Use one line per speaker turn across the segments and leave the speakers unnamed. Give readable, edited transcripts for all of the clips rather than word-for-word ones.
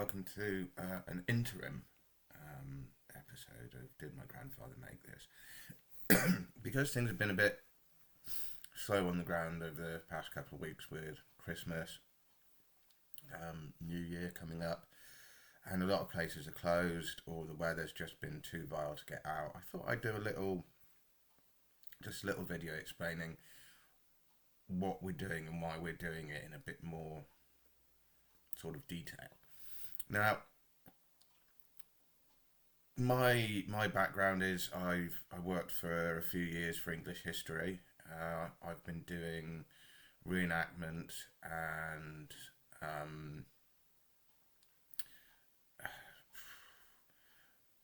welcome to an interim episode of Did My Grandfather Make This? Because things have been a bit slow on the ground over the past couple of weeks with Christmas, New Year coming up, and a lot of places are closed or the weather's just been too vile to get out. I thought I'd do just a little video explaining what we're doing and why we're doing it in a bit more sort of detail. Now, my background is I worked for a few years for English history. I've been doing reenactment and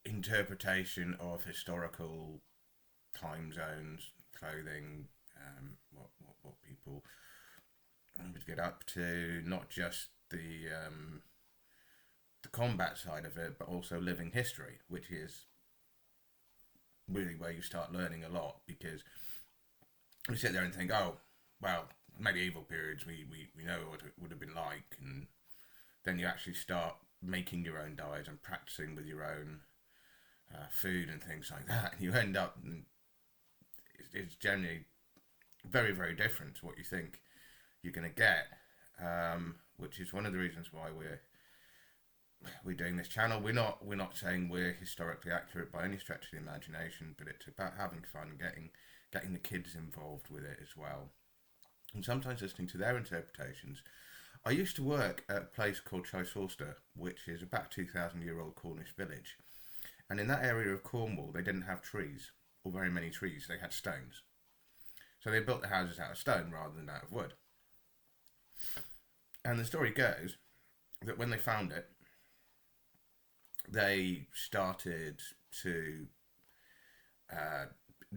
interpretation of historical time zones, clothing, what people would get up to, not just the combat side of it, but also living history, which is really where you start learning a lot, because we sit there and think, oh, well, medieval periods, we know what it would have been like, and then you actually start making your own diet and practicing with your own food and things like that, and you end up, it's generally very, very different to what you think you're going to get, which is one of the reasons why we're doing this channel. We're not saying we're historically accurate by any stretch of the imagination, but it's about having fun, getting the kids involved with it as well, and sometimes listening to their interpretations. I used to work at a place called Chichester, which is about a 2,000-year-old Cornish village, and in that area of Cornwall they didn't have trees, or very many trees. They had stones, so they built the houses out of stone rather than out of wood. And the story goes that when they found it, they started to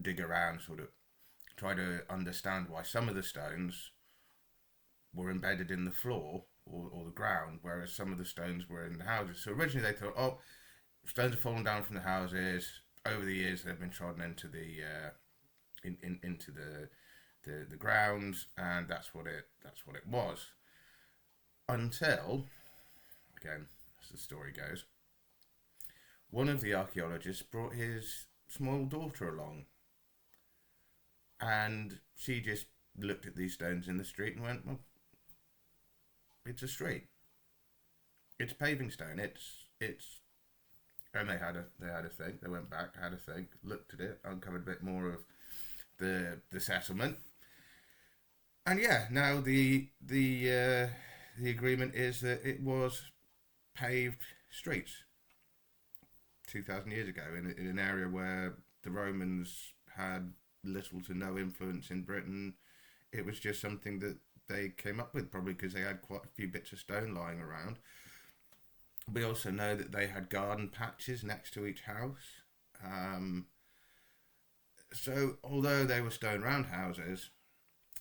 dig around, sort of try to understand why some of the stones were embedded in the floor or the ground, whereas some of the stones were in the houses. So originally they thought, oh, stones have fallen down from the houses. Over the years, they've been trodden into into the grounds, and that's what it was. Until, again, as the story goes, one of the archaeologists brought his small daughter along, and she just looked at these stones in the street and went, well, it's a street. It's paving stone. It's and they had a think. They went back, had a think, looked at it, uncovered a bit more of the settlement. And yeah, now the agreement is that it was paved streets 2,000 years ago in an area where the Romans had little to no influence in Britain. It was just something that they came up with, probably because they had quite a few bits of stone lying around. We also know that they had garden patches next to each house. So although they were stone roundhouses,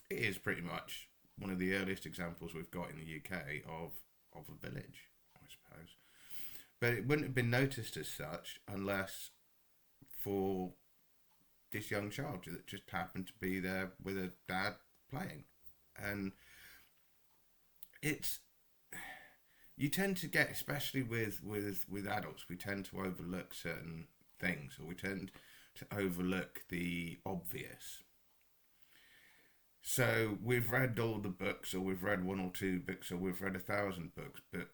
it is pretty much one of the earliest examples we've got in the UK of a village, I suppose. But it wouldn't have been noticed as such unless for this young child that just happened to be there with a dad playing. And you tend to get, especially with adults, we tend to overlook certain things, or we tend to overlook the obvious. So we've read all the books, or we've read one or two books, or we've read 1,000 books, but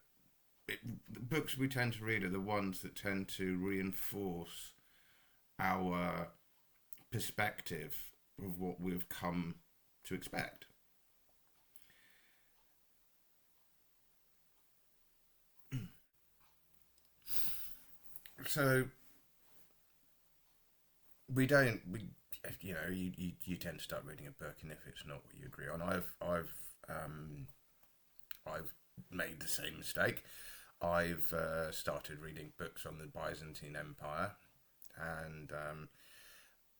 the books we tend to read are the ones that tend to reinforce our perspective of what we've come to expect. So you tend to start reading a book, and if it's not what you agree on, I've made the same mistake. I've started reading books on the Byzantine Empire, and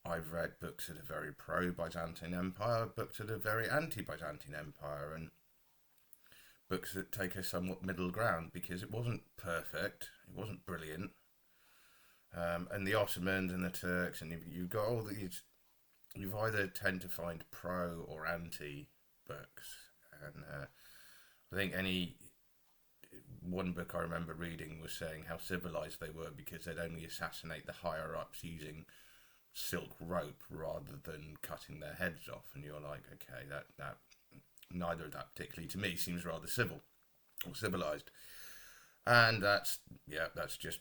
I've read books that are very pro-Byzantine Empire, books that are very anti-Byzantine Empire, and books that take a somewhat middle ground, because it wasn't perfect, it wasn't brilliant. And the Ottomans and the Turks, and you've got all these, you've either tend to find pro or anti books, and I think one book I remember reading was saying how civilized they were because they'd only assassinate the higher ups using silk rope rather than cutting their heads off. And you're like, okay, that neither of that particularly to me seems rather civil or civilized. And that's just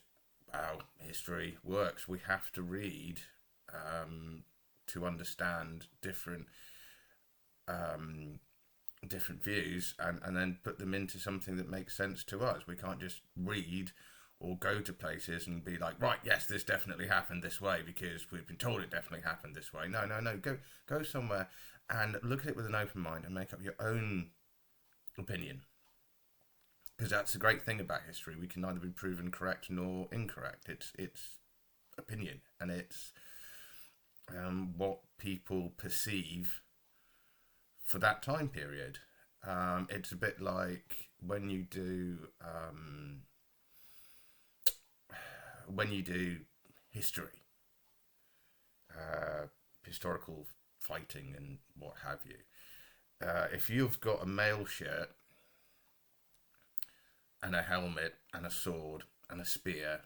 how history works. We have to read to understand different views and then put them into something that makes sense to us. We can't just read or go to places and be like, right, yes, this definitely happened this way because we've been told it definitely happened this way. No. Go somewhere and look at it with an open mind and make up your own opinion. Because that's the great thing about history. We can neither be proven correct nor incorrect. It's opinion, and it's what people perceive for that time period. It's a bit like when you do history, historical fighting and what have you. If you've got a mail shirt and a helmet and a sword and a spear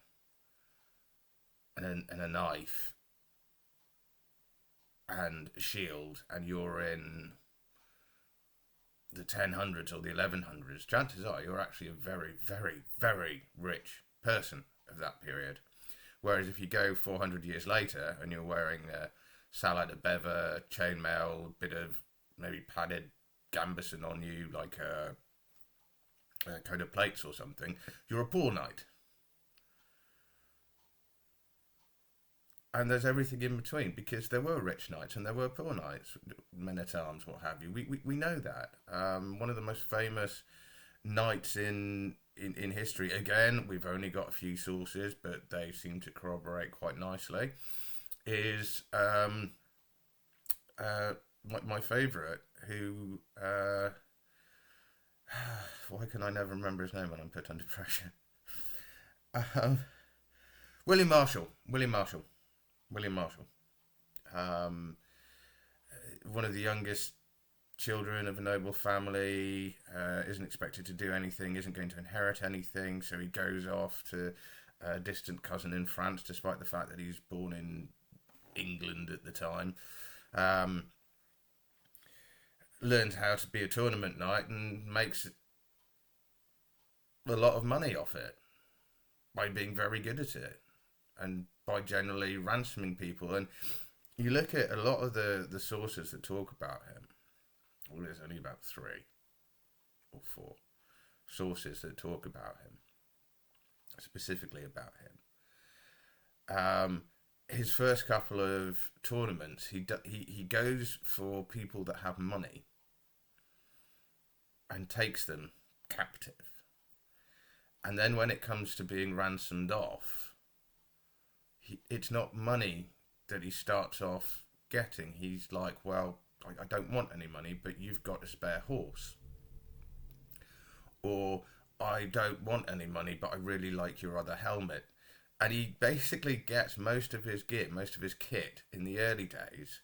and a knife and a shield, and you're in the 1000s or the 1100s, chances are you're actually a very, very, very rich person of that period. Whereas if you go 400 years later and you're wearing a salad, a bever, chainmail, bit of maybe padded gambeson on you, like a coat of plates or something, you're a poor knight. And there's everything in between, because there were rich knights and there were poor knights, men at arms, what have you. We know that. One of the most famous knights in history, again, we've only got a few sources, but they seem to corroborate quite nicely, is my favourite, who why can I never remember his name when I'm put under pressure? William Marshall. One of the youngest children of a noble family, isn't expected to do anything, isn't going to inherit anything, so he goes off to a distant cousin in France, despite the fact that he's born in England at the time. Learns how to be a tournament knight and makes a lot of money off it by being very good at it and by generally ransoming people. And you look at a lot of the sources that talk about him, well, there's only about 3 or 4 sources that talk about him, specifically about him. His first couple of tournaments, he goes for people that have money and takes them captive. And then when it comes to being ransomed off, it's not money that he starts off getting. He's like, well, I don't want any money, but you've got a spare horse. Or, I don't want any money, but I really like your other helmet. And he basically gets most of his gear, most of his kit in the early days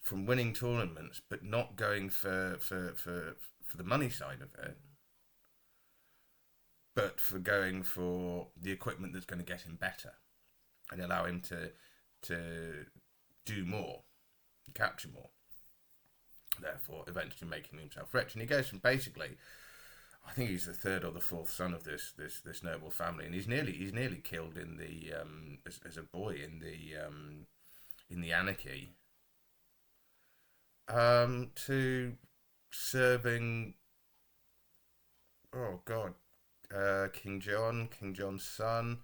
from winning tournaments, but not going for the money side of it, but for going for the equipment that's going to get him better and allow him to do more, capture more, therefore eventually making himself rich. And he goes from basically, I think he's the 3rd or the 4th son of this noble family, and he's nearly killed in the as a boy in the anarchy, to serving, oh God, King John's son.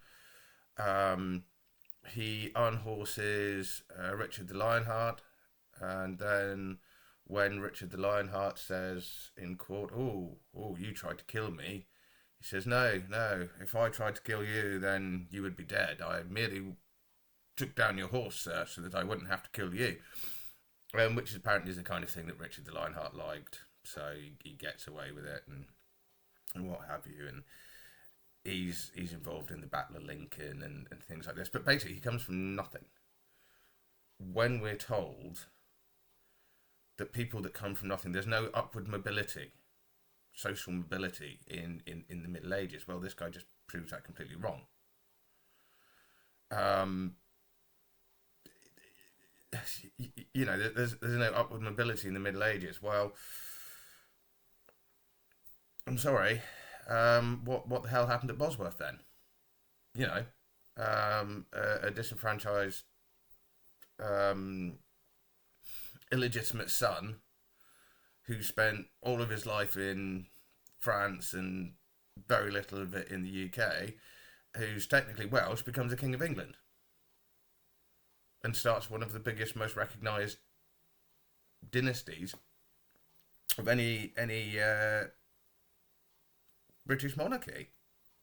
He unhorses Richard the Lionheart, and then when Richard the Lionheart says in court, oh, you tried to kill me, he says, no, if I tried to kill you, then you would be dead. I merely took down your horse, sir, so that I wouldn't have to kill you. Which apparently is the kind of thing that Richard the Lionheart liked, so he gets away with it and what have you, and he's involved in the Battle of Lincoln and things like this. But basically, he comes from nothing. When we're told that people that come from nothing, there's no upward mobility. social mobility in the Middle Ages. Well, this guy just proves that completely wrong. You know, there's no upward mobility in the Middle Ages. Well, I'm sorry. What the hell happened at Bosworth then? You know, a disenfranchised, illegitimate son who spent all of his life in France and very little of it in the UK, who's technically Welsh, becomes the King of England and starts one of the biggest, most recognised dynasties of any British monarchy.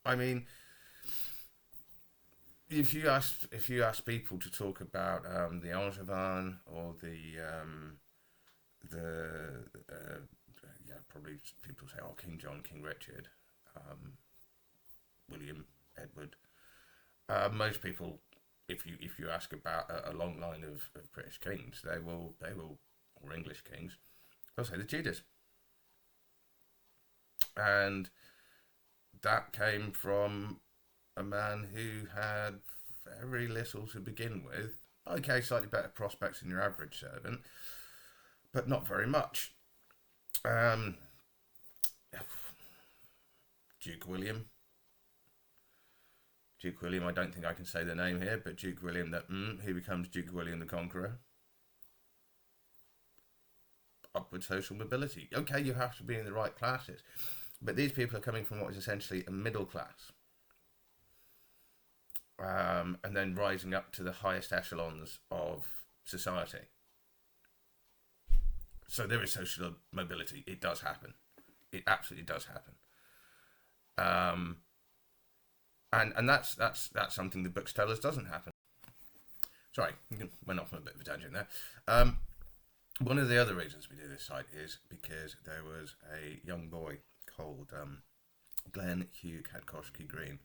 I mean, if you ask people to talk about the Angevin or probably people say, oh, King John, King Richard, William, Edward. Most people, if you ask about a long line of British kings, they will or English kings, they'll say the Tudors, and that came from a man who had very little to begin with. Okay, slightly better prospects than your average servant, but not very much. Duke William, I don't think I can say the name here, but Duke William, he becomes Duke William the Conqueror. Upward social mobility. Okay, you have to be in the right classes, but these people are coming from what is essentially a middle class, and then rising up to the highest echelons of society. So there is social mobility. It does happen. It absolutely does happen. And that's something the books tell us doesn't happen. Sorry, went off on a bit of a tangent there. One of the other reasons we do this site is because there was a young boy called Glenn Hugh Kadkoski Green,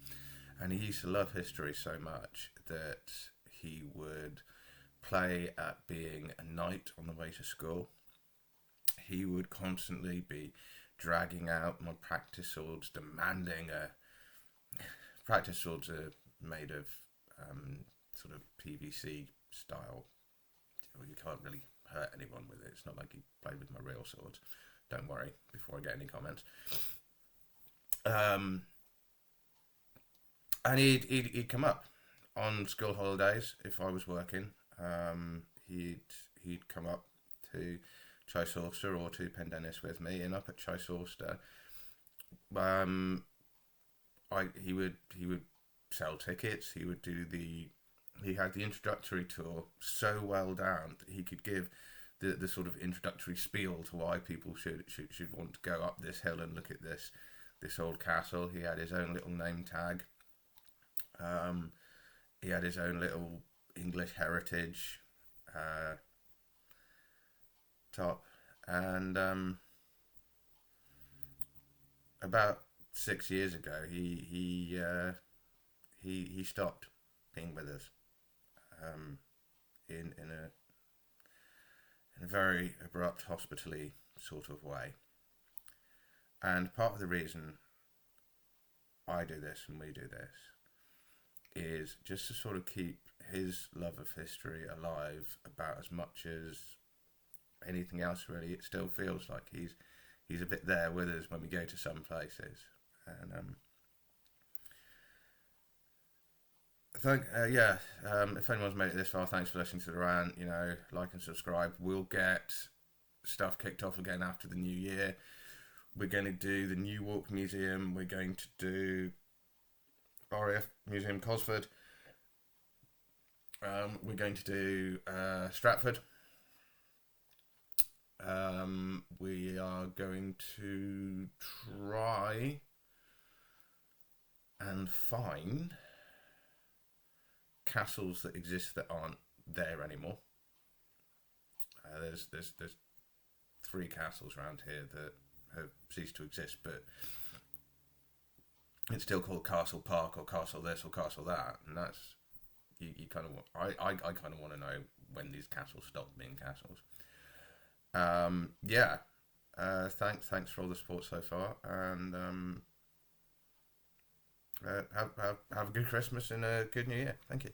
and he used to love history so much that he would play at being a knight on the way to school. He would constantly be dragging out my practice swords, demanding practice swords are made of sort of PVC style. You can't really hurt anyone with it. It's not like he played with my real swords. Don't worry, before I get any comments. And he'd come up on school holidays if I was working. He'd come up to Chichester or to Pendennis with me, and up at Chichester, he would sell tickets. He would do he had the introductory tour so well down that he could give the sort of introductory spiel to why people should want to go up this hill and look at this old castle. He had his own little name tag. He had his own little English heritage top, and about 6 years ago he stopped being with us in a very abrupt, hospitally sort of way. And part of the reason I do this and we do this is just to sort of keep his love of history alive about as much as anything else, really. It still feels like he's a bit there with us when we go to some places. And if anyone's made it this far, thanks for listening to the rant. You know, like and subscribe. We'll get stuff kicked off again after the new year. We're going to do the New Walk Museum. We're going to do RAF Museum Cosford. We're going to do Stratford. We are going to try and find castles that exist that aren't there anymore. There's 3 castles around here that have ceased to exist, but it's still called Castle Park or Castle this or Castle that, and that's you kind of I kind of want to know when these castles stop being castles. Thanks for all the support so far, and have a good Christmas and a good New Year. Thank you.